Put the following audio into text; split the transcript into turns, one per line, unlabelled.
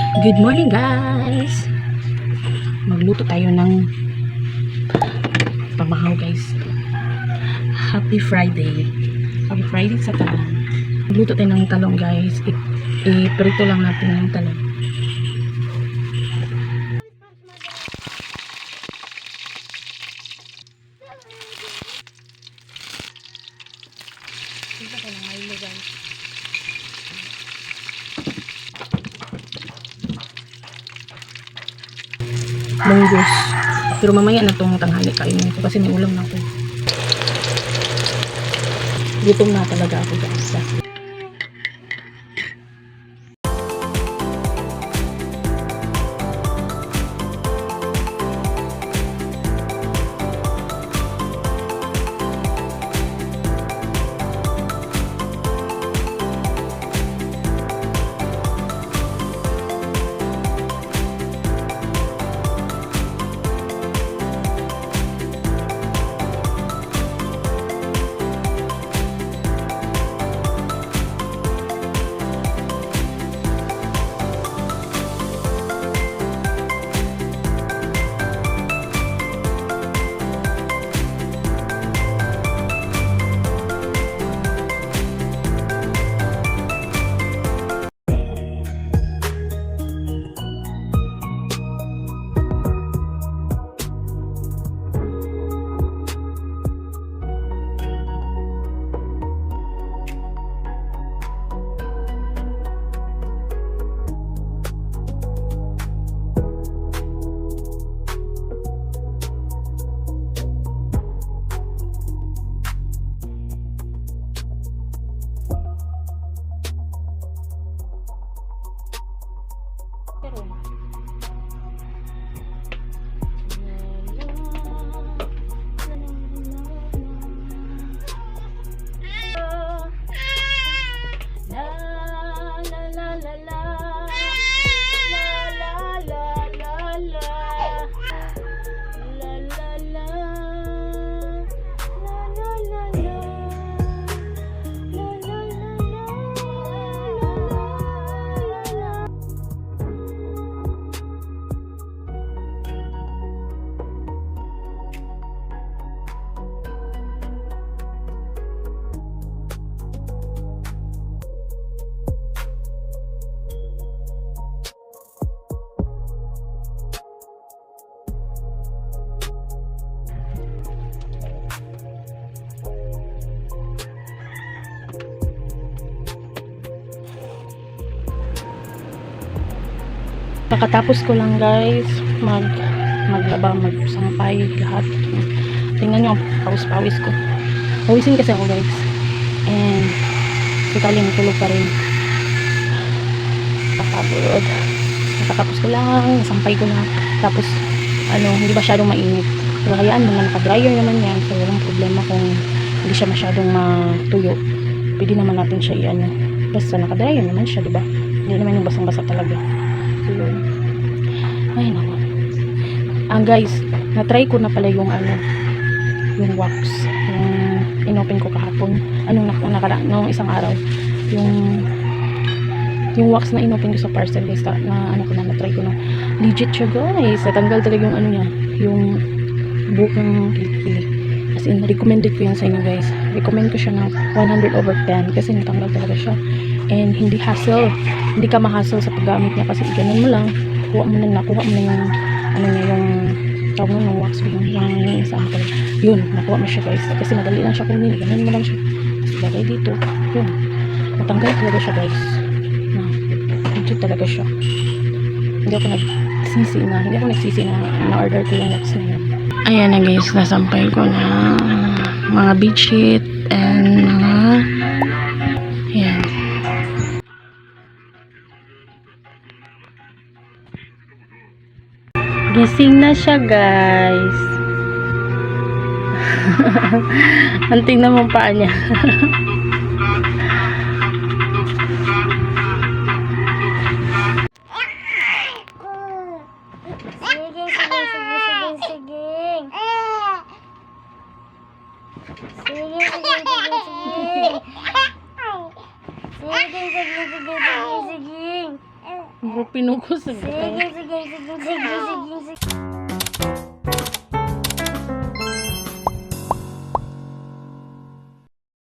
Good morning guys! Magluto tayo ng pamahaw guys. Happy Friday! Happy Friday sa talong. Magluto tayo ng talong guys. I-prito lang natin yung talong. Ito tayo ng Milo guys. Munggos. Pero mamaya na itong tanghali kainin ko kasi may ulam na ako. Gutom na talaga ako guys. Pagkatapos ko lang guys maglaba, magsampay lahat. Tingnan nyo ang pawis-pawis ko. Pawisin kasi ako guys. And totally matulog pa rin. Pakabulod. Pagkatapos ko lang, sampay ko na. Tapos hindi masyadong mainit. Pero hayaan mo na, naka-dryer naman yan. So walang problema kung hindi siya masyadong matuyo. Pwede naman natin siya basta naka-dryer naman siya, diba? Hindi naman yung basang-basa talaga. Ay naku. Guys, na-try ko na pala yung yung wax, yung inopen ko kahapon, nung isang araw, yung wax na inopen ko sa parcel guys, na-try ko na legit siya guys. Natanggal talaga yung niya, yung bukang kilikili. As in, recommended ko yan sa inyo guys. Recommend ko siya na 100/10 kasi natanggal talaga siya. And hindi hassle. Hindi ka ma-hassle sa paggamit niya kasi ganun mo lang. Kuha mo na yung yung tawag mo ng wax yung sample. Yun, nakuha mo siya guys. Kasi madali lang siya kunin. Ganun mo lang siya. Tapos ilagay dito. Yun. Matanggal talaga siya guys. Legit talaga siya. Hindi ako nagsisi na na-order ko yung wax na yun. Ayan na guys, nasampay ko na mga bedsheet and mga ayan. Gising na siya guys. Ang tingnan mo paa niya. Puro pinugos.
Sige, sige, sige, sige, sige, sige.